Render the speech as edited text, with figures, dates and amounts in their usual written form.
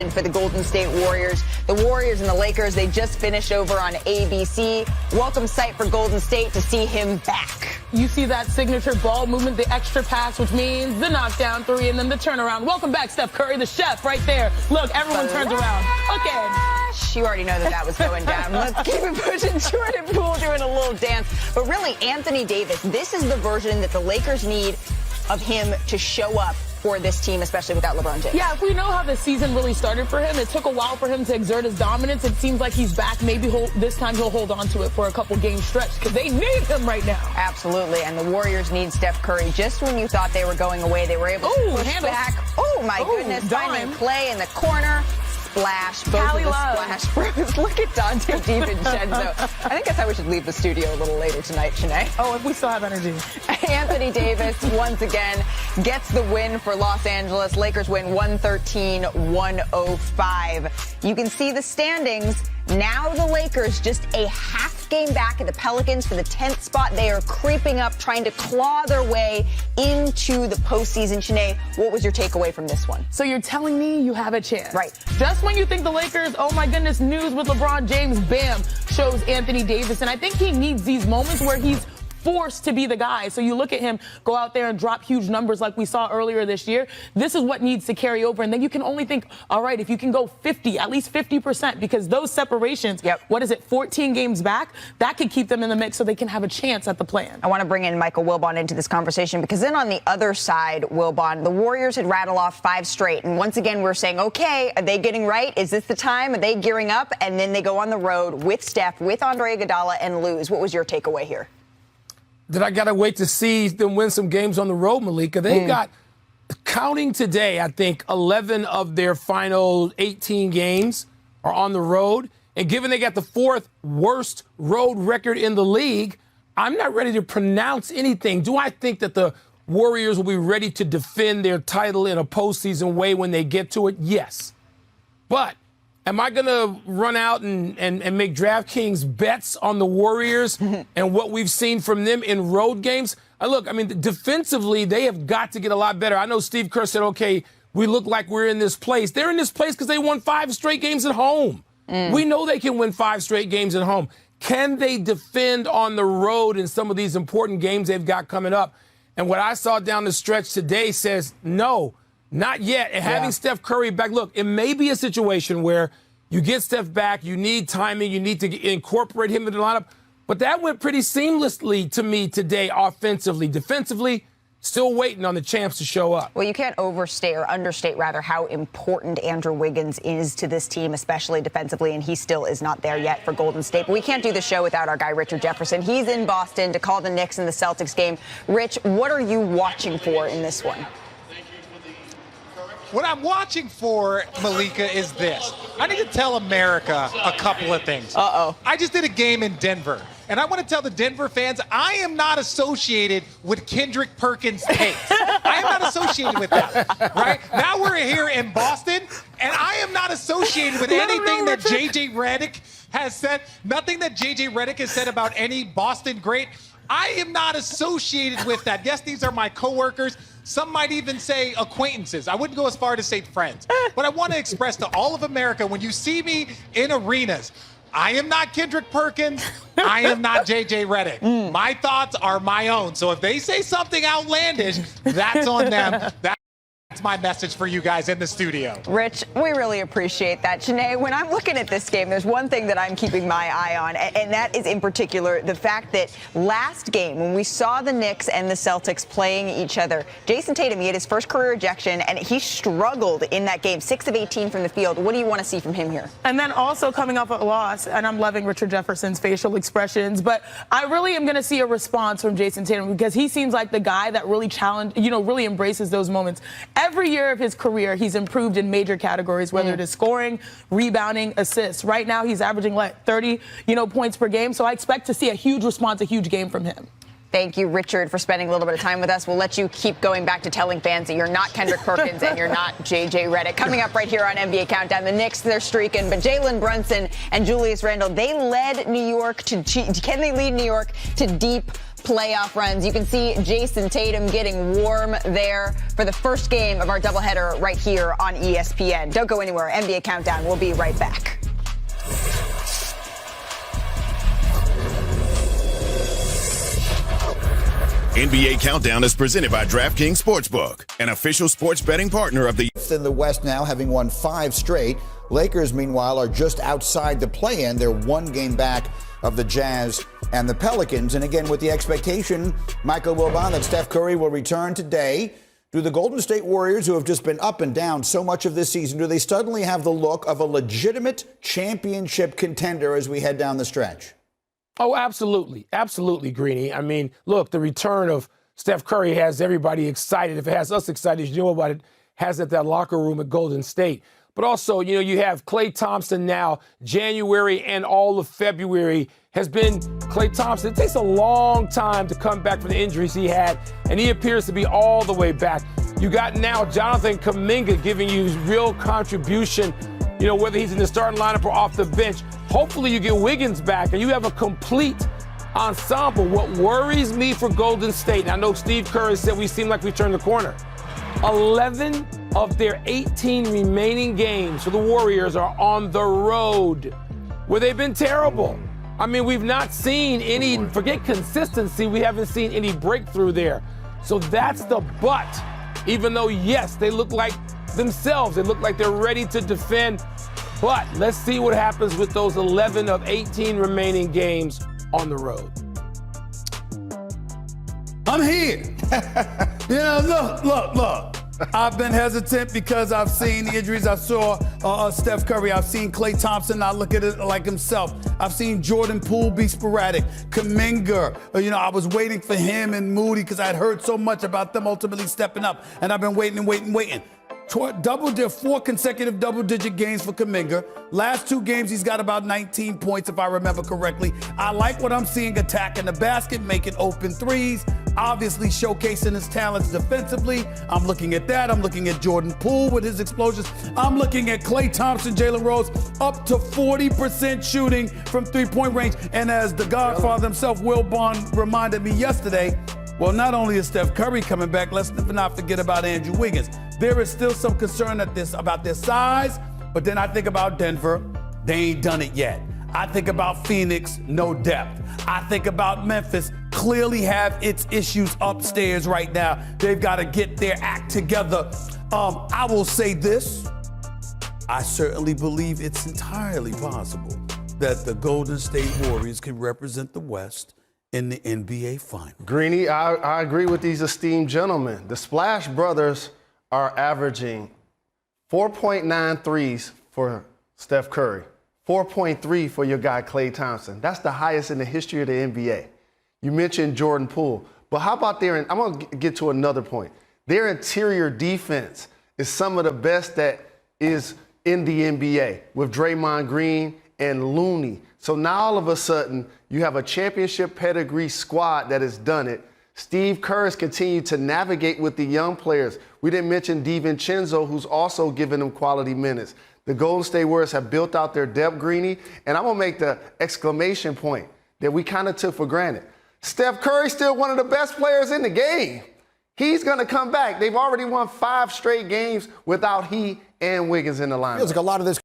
For the Golden State Warriors. The Warriors and the Lakers, they just finished over on ABC. Welcome sight for Golden State to see him back. You see that signature ball movement, the extra pass, which means the knockdown three and then the turnaround. Welcome back, Steph Curry, the chef right there. Look, everyone turns around. Okay. You already know that was going down. Let's keep it pushing. Jordan Poole doing a little dance. But really, Anthony Davis, this is the version that the Lakers need of him to show up for this team, especially without LeBron James. Yeah, if we know how the season really started for him, it took a while for him to exert his dominance. It seems like he's back. Maybe this time he'll hold on to it for a couple game stretch because they need him right now. Absolutely, and the Warriors need Steph Curry. Just when you thought they were going away, they were able to push back. Oh, my goodness. Finding Clay in the corner. Splash. Both of the splash bros. Look at Dante DiVincenzo. I think that's how we should leave the studio a little later tonight, Shanae. Oh, if we still have energy. Anthony Davis, once again, gets the win for Los Angeles. Lakers win 113-105. You can see the standings. Now the Lakers just a half game back at the Pelicans for the 10th spot. They are creeping up, trying to claw their way into the postseason. Shanae, what was your takeaway from this one? So you're telling me you have a chance. Right. Just when you think the Lakers, oh my goodness, news with LeBron James, bam, shows Anthony Davis. And I think he needs these moments where he's forced to be the guy. So you look at him go out there and drop huge numbers like we saw earlier this year. This is what needs to carry over. And then you can only think, all right, if you can go 50, at least 50%, because those separations, what is it, 14 games back, that could keep them in the mix so they can have a chance at the plan. I want to bring in Michael Wilbon into this conversation because then on the other side, Wilbon, the Warriors had rattled off 5 straight. And once again, we're saying, okay, are they getting right? Is this the time? Are they gearing up? And then they go on the road with Steph, with Andre Iguodala, and lose. What was your takeaway here? That I got to wait to see them win some games on the road, Malika. They've got, counting today, I think 11 of their final 18 games are on the road. And given they got the 4th worst road record in the league, I'm not ready to pronounce anything. Do I think that the Warriors will be ready to defend their title in a postseason way when they get to it? Yes. But am I going to run out and make DraftKings bets on the Warriors and what we've seen from them in road games? Look, I mean, defensively, they have got to get a lot better. I know Steve Kerr said, okay, we look like we're in this place. They're in this place because they won 5 straight games at home. We know they can win 5 straight games at home. Can they defend on the road in some of these important games they've got coming up? And what I saw down the stretch today says no. Not yet. And having Steph Curry back, look, it may be a situation where you get Steph back, you need timing, you need to incorporate him into the lineup. But that went pretty seamlessly to me today offensively. Defensively, still waiting on the champs to show up. Well, you can't overstate or understate, rather, how important Andrew Wiggins is to this team, especially defensively, and he still is not there yet for Golden State. But we can't do the show without our guy, Richard Jefferson. He's in Boston to call the Knicks and the Celtics game. Rich, what are you watching for in this one? What I'm watching for, Malika, is this. I need to tell America a couple of things. I just did a game in Denver, and I want to tell the Denver fans I am not associated with Kendrick Perkins' takes. I am not associated with that, right? Now we're here in Boston, and I am not associated with anything that J.J. Redick has said, nothing that J.J. Redick has said about any Boston great. I am not associated with that. Yes, these are my coworkers. Some might even say acquaintances. I wouldn't go as far to say friends. But I want to express to all of America, when you see me in arenas, I am not Kendrick Perkins. I am not J.J. Redick. My thoughts are my own. So if they say something outlandish, that's on them. That's my message for you guys in the studio. Rich, we really appreciate that. Shanae, when I'm looking at this game, there's one thing that I'm keeping my eye on, and that is in particular the fact that last game, when we saw the Knicks and the Celtics playing each other, Jason Tatum, he had his first career ejection, and he struggled in that game, 6 of 18 from the field. What do you want to see from him here? And then also coming off a loss, and I'm loving Richard Jefferson's facial expressions, but I really am going to see a response from Jason Tatum because he seems like the guy that really really embraces those moments. Every year of his career, he's improved in major categories, whether it is scoring, rebounding, assists. Right now, he's averaging 30, points per game. So I expect to see a huge response, a huge game from him. Thank you, Richard, for spending a little bit of time with us. We'll let you keep going back to telling fans that you're not Kendrick Perkins and you're not J.J. Redick. Coming up right here on NBA Countdown, the Knicks, they're streaking, but Jalen Brunson and Julius Randle, they led New York to – can they lead New York to deep playoff runs? You can see Jason Tatum getting warm there for the first game of our doubleheader right here on ESPN. Don't go anywhere. NBA Countdown. We'll be right back. NBA Countdown is presented by DraftKings Sportsbook, an official sports betting partner of the in the West now, having won 5 straight. Lakers, meanwhile, are just outside the play-in. They're 1 game back of the Jazz and the Pelicans. And again, with the expectation, Michael Wilbon, that Steph Curry will return today. Do the Golden State Warriors, who have just been up and down so much of this season, do they suddenly have the look of a legitimate championship contender as we head down the stretch? Oh, absolutely. Absolutely, Greeny. I mean, look, the return of Steph Curry has everybody excited. If it has us excited, you know what it has at that locker room at Golden State. But also, you know, you have Klay Thompson now. January and all of February has been Klay Thompson. It takes a long time to come back from the injuries he had, and he appears to be all the way back. You got now Jonathan Kuminga giving you real contribution, you know, whether he's in the starting lineup or off the bench. Hopefully you get Wiggins back and you have a complete ensemble. What worries me for Golden State, and I know Steve Kerr said we seem like we turned the corner, 11 of their 18 remaining games for the Warriors are on the road, where they've been terrible. I mean, we've not seen any, forget consistency, we haven't seen any breakthrough there. So that's the but. Even though, yes, they look like themselves, they look like they're ready to defend. But let's see what happens with those 11 of 18 remaining games on the road. I'm here. You know, look. I've been hesitant because I've seen the injuries. I saw Steph Curry. I've seen Klay Thompson not look at it like himself. I've seen Jordan Poole be sporadic. Kuminga, you know, I was waiting for him and Moody because I'd heard so much about them ultimately stepping up. And I've been waiting. 4 consecutive double-digit games for Kuminga. Last 2 games, he's got about 19 points, if I remember correctly. I like what I'm seeing attacking the basket, making open threes, obviously showcasing his talents defensively. I'm looking at that. I'm looking at Jordan Poole with his explosions. I'm looking at Klay Thompson, Jalen Rose, up to 40% shooting from three-point range. And as the Godfather himself, Wilbon, reminded me yesterday, well, not only is Steph Curry coming back, let's not forget about Andrew Wiggins. There is still some concern about their size, but then I think about Denver, they ain't done it yet. I think about Phoenix, no depth. I think about Memphis, clearly have its issues upstairs right now. They've got to get their act together. I will say this, I certainly believe it's entirely possible that the Golden State Warriors can represent the West in the NBA Finals. Greeny, I agree with these esteemed gentlemen. The Splash Brothers are averaging 4.9 threes for Steph Curry, 4.3 for your guy Klay Thompson. That's the highest in the history of the NBA. You mentioned Jordan Poole, but how about I'm going to get to another point. Their interior defense is some of the best that is in the NBA with Draymond Green and Looney. So now all of a sudden, you have a championship pedigree squad that has done it. Steve Kerr has continued to navigate with the young players. We didn't mention DiVincenzo, who's also giving them quality minutes. The Golden State Warriors have built out their depth, Greeny, and I'm going to make the exclamation point that we kind of took for granted. Steph Curry's still one of the best players in the game. He's going to come back. They've already won 5 straight games without he and Wiggins in the lineup. Feels like a lot of this